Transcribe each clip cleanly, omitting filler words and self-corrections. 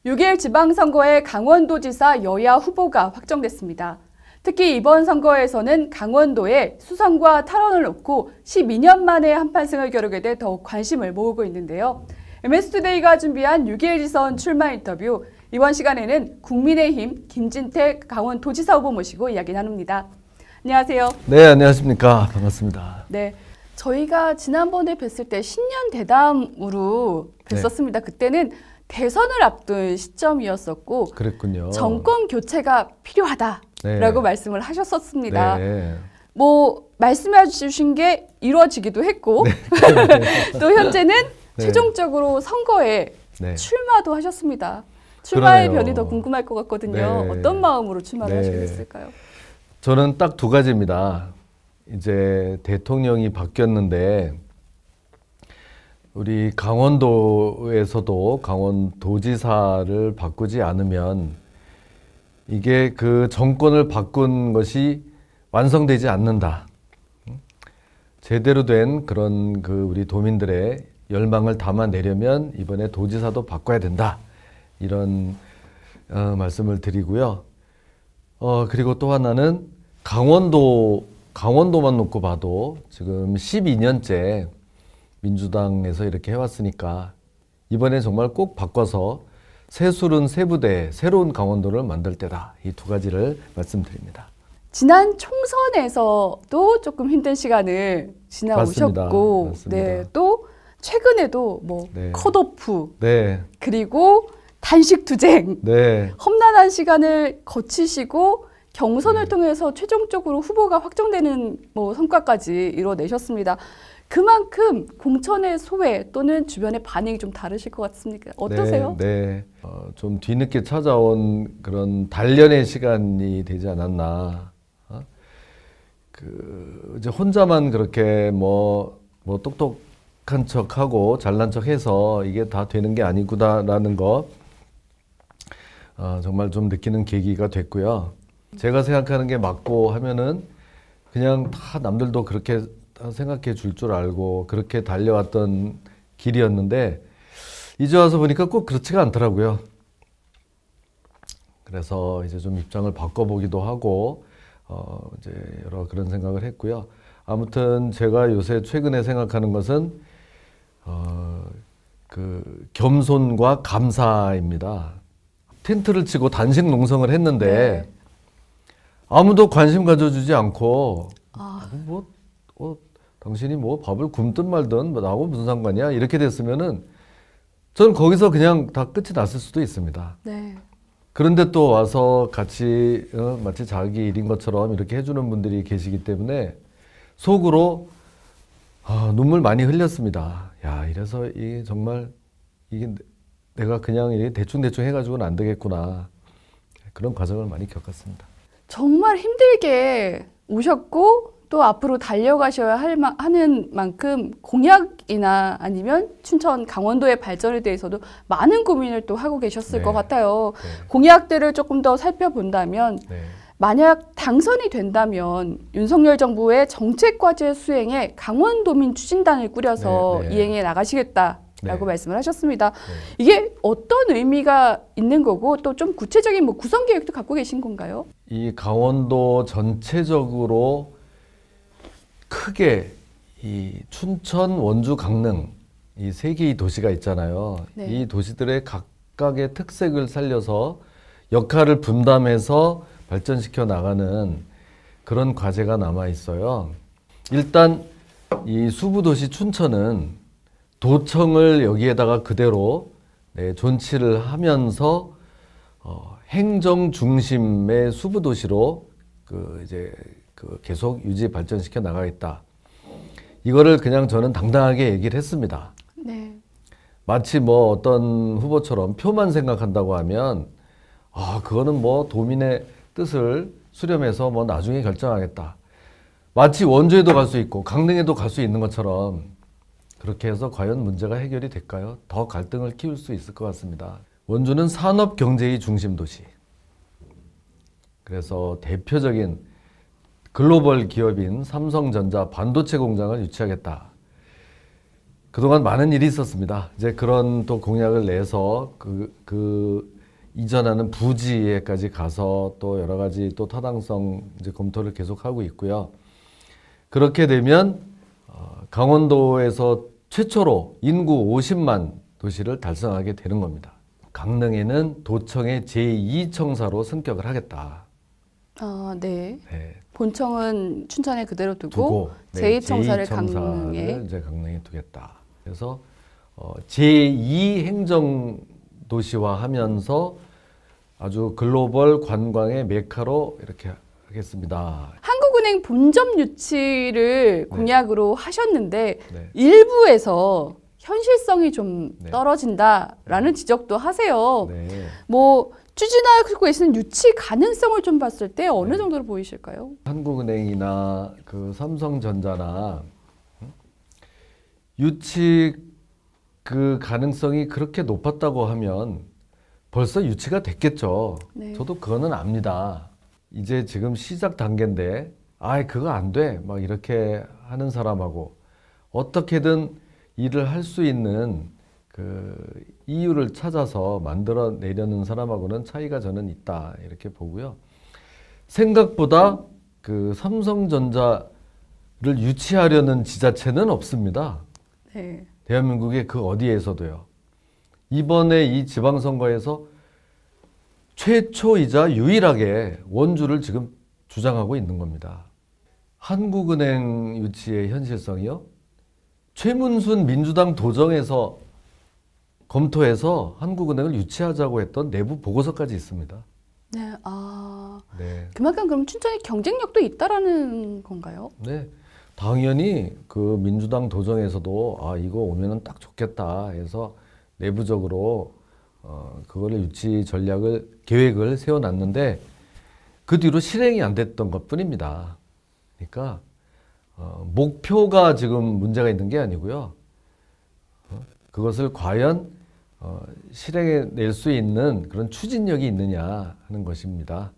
6일 지방선거에 강원도지사 여야 후보가 확정됐습니다. 특히 이번 선거에서는 강원도에 수성과 탈원을 놓고 12년 만에 한판승을 겨루게 돼 더욱 관심을 모으고 있는데요. MS투데이가 준비한 6일 지선 출마 인터뷰, 이번 시간에는 국민의힘 김진태 강원도지사 후보 모시고 이야기 나눕니다. 안녕하세요. 네, 안녕하십니까. 반갑습니다. 네, 저희가 지난번에 뵀을 때 신년 대담으로 뵀었습니다. 네. 그때는 대선을 앞둔 시점이었었고 그랬군요. 정권 교체가 필요하다라고 말씀을 하셨었습니다. 뭐 말씀해 주신 게 이루어지기도 했고 또 현재는 최종적으로 선거에 출마도 하셨습니다. 출마의 변이 더 궁금할 것 같거든요. 어떤 마음으로 출마를 하시겠을까요? 저는 딱 두 가지입니다. 이제 대통령이 바뀌었는데 우리 강원도에서도 강원도지사를 바꾸지 않으면 이게 그 정권을 바꾼 것이 완성되지 않는다. 제대로 된 그런 우리 도민들의 열망을 담아내려면 이번에 도지사도 바꿔야 된다. 이런 말씀을 드리고요. 그리고 또 하나는 강원도만 놓고 봐도 지금 12년째 민주당에서 이렇게 해왔으니까 이번에 정말 꼭 바꿔서 새술은 새부대, 새로운 강원도를 만들 때다. 이 두 가지를 말씀드립니다. 지난 총선에서도 조금 힘든 시간을 지나오셨고, 맞습니다. 또 최근에도 뭐 컷오프, 그리고 단식투쟁, 험난한 시간을 거치시고 경선을 통해서 최종적으로 후보가 확정되는 성과까지 이뤄내셨습니다. 그만큼 공천의 소회 또는 주변의 반응이 좀 다르실 것 같습니까? 어떠세요? 좀 뒤늦게 찾아온 그런 단련의 시간이 되지 않았나. 이제 혼자만 그렇게 똑똑한 척하고 잘난 척해서 이게 다 되는 게 아니구나라는 거 정말 좀 느끼는 계기가 됐고요. 제가 생각하는 게 맞고 하면은 그냥 다 남들도 그렇게 생각해 줄 줄 알고 그렇게 달려왔던 길이었는데 이제 와서 보니까 꼭 그렇지가 않더라고요. 그래서 이제 좀 입장을 바꿔보기도 하고 이제 여러 그런 생각을 했고요. 아무튼 제가 요새 최근에 생각하는 것은 겸손과 감사입니다. 텐트를 치고 단식 농성을 했는데 아무도 관심 가져주지 않고 당신이 밥을 굶든 말든 나하고 무슨 상관이야? 이렇게 됐으면은 저는 거기서 그냥 다 끝이 났을 수도 있습니다. 그런데 또 와서 같이 마치 자기 일인 것처럼 이렇게 해주는 분들이 계시기 때문에 속으로 눈물 많이 흘렸습니다. 야, 이래서 이게 정말 이게 내가 그냥 대충대충 해가지고는 안 되겠구나. 그런 과정을 많이 겪었습니다. 정말 힘들게 오셨고 또 앞으로 달려가셔야 하는 만큼 공약이나 아니면 춘천 강원도의 발전에 대해서도 많은 고민을 또 하고 계셨을 것 같아요. 공약들을 조금 더 살펴본다면 만약 당선이 된다면 윤석열 정부의 정책과제 수행에 강원도민 추진단을 꾸려서 이행해 나가시겠다라고 말씀을 하셨습니다. 이게 어떤 의미가 있는 거고 또 좀 구체적인 구성 계획도 갖고 계신 건가요? 이 강원도 전체적으로 크게 이 춘천, 원주, 강릉 이 세 개의 도시가 있잖아요. 이 도시들의 각각의 특색을 살려서 역할을 분담해서 발전시켜 나가는 그런 과제가 남아 있어요. 일단 이 수부도시 춘천은 도청을 여기에다가 그대로 존치를 하면서 행정 중심의 수부도시로 계속 유지 발전시켜 나가겠다. 이거를 그냥 저는 당당하게 얘기를 했습니다. 마치 어떤 후보처럼 표만 생각한다고 하면 그거는 도민의 뜻을 수렴해서 나중에 결정하겠다. 마치 원주에도 갈 수 있고 강릉에도 갈 수 있는 것처럼 그렇게 해서 과연 문제가 해결이 될까요? 더 갈등을 키울 수 있을 것 같습니다. 원주는 산업 경제의 중심 도시. 그래서 대표적인 글로벌 기업인 삼성전자 반도체 공장을 유치하겠다. 그동안 많은 일이 있었습니다. 이제 그런 또 공약을 내서 그 이전하는 부지에까지 가서 또 여러 가지 또 타당성 이제 검토를 계속하고 있고요. 그렇게 되면 강원도에서 최초로 인구 50만 도시를 달성하게 되는 겁니다. 강릉에는 도청의 제2청사로 승격을 하겠다. 네. 네. 본청은 춘천에 그대로 두고 네, 제2청사를 제2청사를 강릉에 이제 강릉에 두겠다. 그래서 제2 행정 도시화하면서 아주 글로벌 관광의 메카로 이렇게 하겠습니다. 한국은행 본점 유치를 공약으로 하셨는데 네. 일부에서 현실성이 좀 네. 떨어진다라는 지적도 하세요. 네. 뭐 추진하고 계시는 유치 가능성을 좀 봤을 때 어느 네. 정도로 보이실까요? 한국은행이나 그 삼성전자나 유치 그 가능성이 그렇게 높았다고 하면 벌써 유치가 됐겠죠. 네. 저도 그거는 압니다. 이제 지금 시작 단계인데 그거 안 돼. 막 이렇게 하는 사람하고 어떻게든 일을 할 수 있는 그 이유를 찾아서 만들어 내려는 사람하고는 차이가 저는 있다. 이렇게 보고요. 생각보다 그 삼성전자를 유치하려는 지자체는 없습니다. 네. 대한민국의 그 어디에서도요. 이번에 이 지방선거에서 최초이자 유일하게 원주를 지금 주장하고 있는 겁니다. 한국은행 유치의 현실성이요. 최문순 민주당 도정에서 검토해서 한국은행을 유치하자고 했던 내부 보고서까지 있습니다. 네. 네. 그만큼 그럼 춘천에 경쟁력도 있다라는 건가요? 네. 당연히 그 민주당 도정에서도 이거 오면은 딱 좋겠다 해서 내부적으로 그거를 유치 계획을 세워놨는데 그 뒤로 실행이 안 됐던 것뿐입니다. 그러니까 목표가 지금 문제가 있는 게 아니고요. 그것을 과연 실행해 낼 수 있는 그런 추진력이 있느냐 하는 것입니다.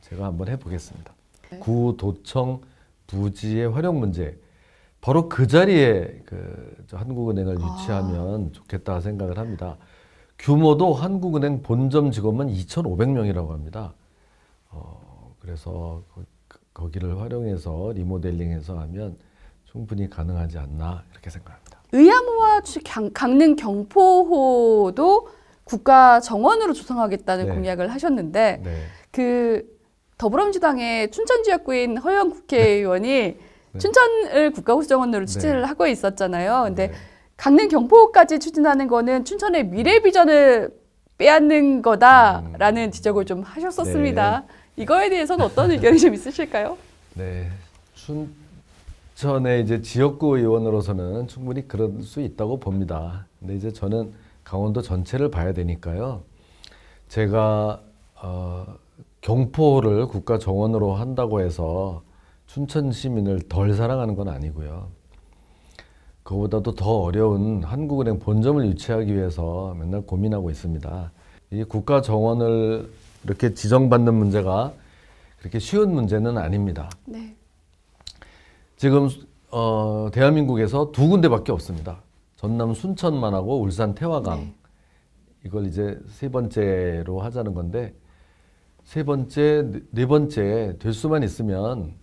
제가 한번 해보겠습니다. 네. 구도청 부지의 활용 문제. 바로 그 자리에 한국은행을 유치하면 좋겠다 생각을 합니다. 규모도 한국은행 본점 직원만 2,500명이라고 합니다. 그래서 거기를 활용해서 리모델링해서 하면 충분히 가능하지 않나 이렇게 생각합니다. 의암호와 강릉 경포호도 국가 정원으로 조성하겠다는 네. 공약을 하셨는데 네. 그 더불어민주당의 춘천 지역구인 허영 국회의원이 춘천을 국가호수정원으로 추진을 하고 있었잖아요. 근데 강릉 경포까지 추진하는 거는 춘천의 미래 비전을 빼앗는 거다라는 지적을 좀 하셨었습니다. 이거에 대해서는 어떤 의견이 좀 있으실까요? 네, 춘천의 이제 지역구 의원으로서는 충분히 그럴 수 있다고 봅니다. 근데 이제 저는 강원도 전체를 봐야 되니까요. 제가 경포를 국가 정원으로 한다고 해서 춘천 시민을 덜 사랑하는 건 아니고요. 그보다도 더 어려운 한국은행 본점을 유치하기 위해서 맨날 고민하고 있습니다. 이 국가 정원을 이렇게 지정받는 문제가 그렇게 쉬운 문제는 아닙니다. 네. 지금 대한민국에서 두 군데밖에 없습니다. 전남 순천만 하고 울산 태화강. 네. 이걸 이제 세 번째로 하자는 건데 세 번째, 네 번째 될 수만 있으면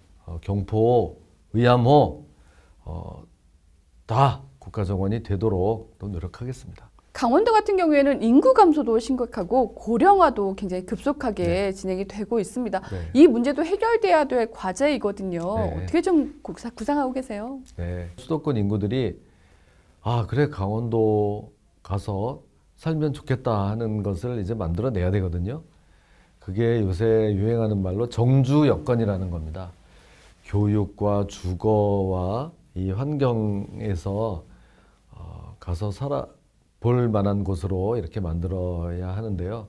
경포, 의암호 다 국가정원이 되도록 또 노력하겠습니다. 강원도 같은 경우에는 인구 감소도 심각하고 고령화도 굉장히 급속하게 진행이 되고 있습니다. 네. 이 문제도 해결돼야 될 과제이거든요. 네. 어떻게 좀 구상하고 계세요? 네. 수도권 인구들이 그래 강원도 가서 살면 좋겠다 하는 것을 이제 만들어내야 되거든요. 그게 요새 유행하는 말로 정주 여건이라는 겁니다. 교육과 주거와 이 환경에서 가서 볼 만한 곳으로 이렇게 만들어야 하는데요.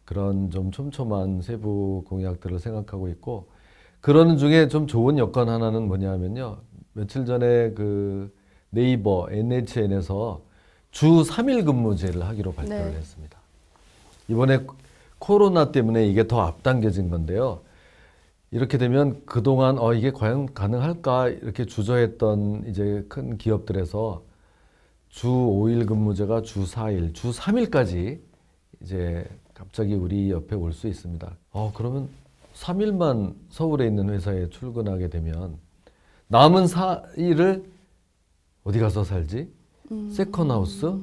그런 좀 촘촘한 세부 공약들을 생각하고 있고 그러는 중에 좀 좋은 여건 하나는 뭐냐면요. 며칠 전에 그 네이버 NHN에서 주 3일 근무제를 하기로 발표를 네. 했습니다. 이번에 코로나 때문에 이게 더 앞당겨진 건데요. 이렇게 되면 그동안 이게 과연 가능할까 이렇게 주저했던 이제 큰 기업들에서 주 5일 근무제가 주 4일, 주 3일까지 이제 갑자기 우리 옆에 올 수 있습니다. 그러면 3일만 서울에 있는 회사에 출근하게 되면 남은 4일을 어디 가서 살지? 세컨하우스?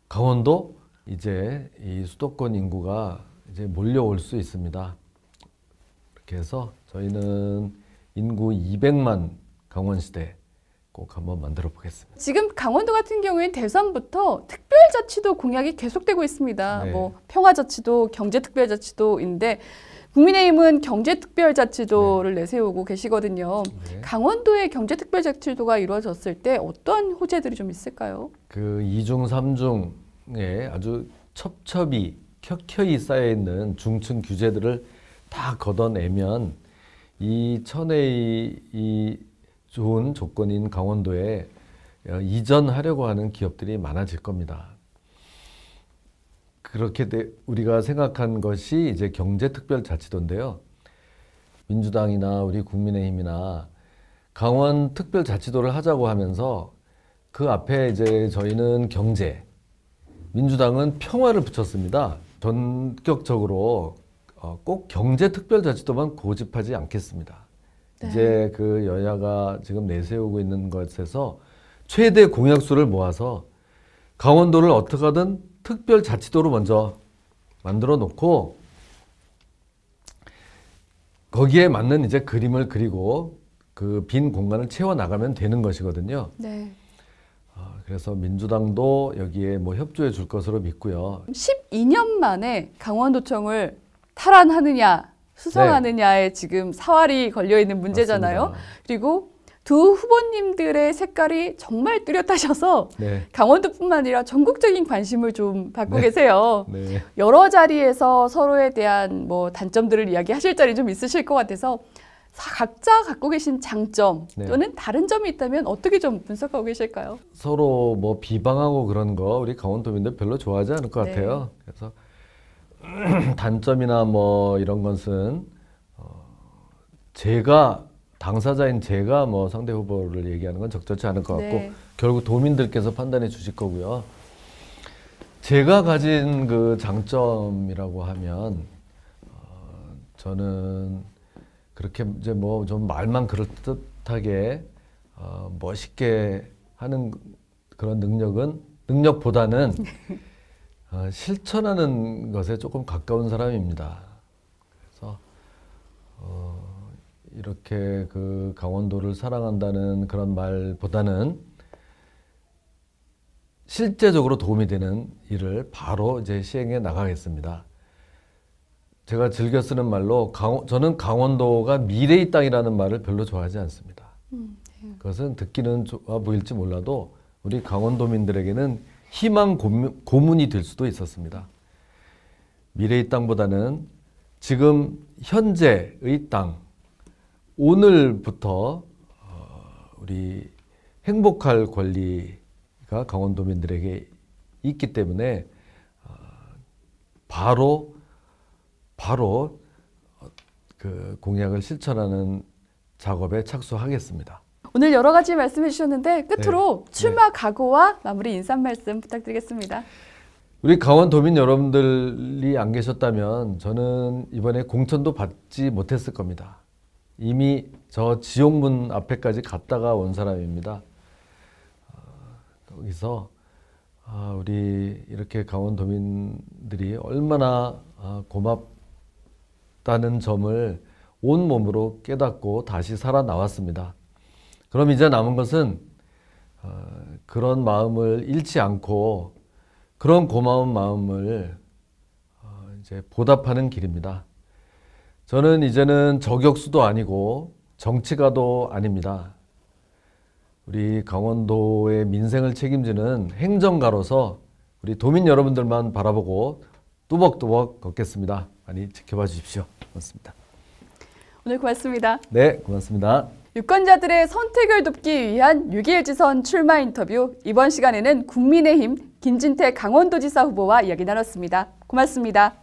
강원도? 이제 이 수도권 인구가 이제 몰려올 수 있습니다. 이렇게 해서 저희는 인구 200만 강원시대 꼭 한번 만들어 보겠습니다. 지금 강원도 같은 경우에는 대선부터 특별자치도 공약이 계속되고 있습니다. 네. 뭐 평화자치도, 경제특별자치도인데 국민의힘은 경제특별자치도를 내세우고 계시거든요. 네. 강원도의 경제특별자치도가 이루어졌을 때 어떤 호재들이 좀 있을까요? 그 2중, 3중에 아주 첩첩이 켜켜이 쌓여있는 중층 규제들을 다 걷어내면 이 천혜의 이 좋은 조건인 강원도에 이전하려고 하는 기업들이 많아질 겁니다. 그렇게 우리가 생각한 것이 이제 경제특별자치도인데요. 민주당이나 우리 국민의힘이나 강원특별자치도를 하자고 하면서 그 앞에 이제 저희는 경제, 민주당은 평화를 붙였습니다. 전격적으로 꼭 경제특별자치도만 고집하지 않겠습니다. 네. 이제 그 여야가 지금 내세우고 있는 것에서 최대 공약수를 모아서 강원도를 어떻게 하든 특별자치도로 먼저 만들어 놓고 거기에 맞는 이제 그림을 그리고 그 빈 공간을 채워 나가면 되는 것이거든요. 네. 그래서 민주당도 여기에 뭐 협조해 줄 것으로 믿고요. 12년 만에 강원도청을 탈환하느냐, 수성하느냐에 지금 사활이 걸려 있는 문제잖아요. 맞습니다. 그리고 두 후보님들의 색깔이 정말 뚜렷하셔서 네. 강원도뿐만 아니라 전국적인 관심을 좀 받고 계세요. 네. 여러 자리에서 서로에 대한 뭐 단점들을 이야기하실 자리 좀 있으실 것 같아서 각자 갖고 계신 장점 네. 또는 다른 점이 있다면 어떻게 좀 분석하고 계실까요? 서로 뭐 비방하고 그런 거 우리 강원도민들 별로 좋아하지 않을 것 네. 같아요. 그래서 단점이나 뭐 이런 것은 제가 당사자인 제가 뭐 상대 후보를 얘기하는 건 적절치 않을 것 같고 네. 결국 도민들께서 판단해 주실 거고요. 제가 가진 그 장점이라고 하면 저는 그렇게 이제 뭐 좀 말만 그럴듯하게 멋있게 하는 그런 능력보다는 실천하는 것에 조금 가까운 사람입니다. 그래서 이렇게 그 강원도를 사랑한다는 그런 말보다는 실제적으로 도움이 되는 일을 바로 이제 시행해 나가겠습니다. 제가 즐겨 쓰는 말로 저는 강원도가 미래의 땅이라는 말을 별로 좋아하지 않습니다. 그것은 듣기는 좋아 보일지 몰라도 우리 강원도민들에게는 희망 고문이 될 수도 있었습니다. 미래의 땅보다는 지금 현재의 땅, 오늘부터 우리 행복할 권리가 강원도민들에게 있기 때문에 바로 그 공약을 실천하는 작업에 착수하겠습니다. 오늘 여러 가지 말씀해 주셨는데 끝으로 네. 출마 각오와 마무리 인사 말씀 부탁드리겠습니다. 우리 강원도민 여러분들이 안 계셨다면 저는 이번에 공천도 받지 못했을 겁니다. 이미 저 지옥문 앞에까지 갔다가 온 사람입니다. 거기서 우리 이렇게 강원도민들이 얼마나 고맙다는 점을 온몸으로 깨닫고 다시 살아나왔습니다. 그럼 이제 남은 것은 그런 마음을 잃지 않고 그런 고마운 마음을 이제 보답하는 길입니다. 저는 이제는 저격수도 아니고 정치가도 아닙니다. 우리 강원도의 민생을 책임지는 행정가로서 우리 도민 여러분들만 바라보고 뚜벅뚜벅 걷겠습니다. 많이 지켜봐 주십시오. 고맙습니다. 오늘 고맙습니다. 네, 고맙습니다. 유권자들의 선택을 돕기 위한 6.1지선 출마 인터뷰, 이번 시간에는 국민의힘 김진태 강원도지사 후보와 이야기 나눴습니다. 고맙습니다.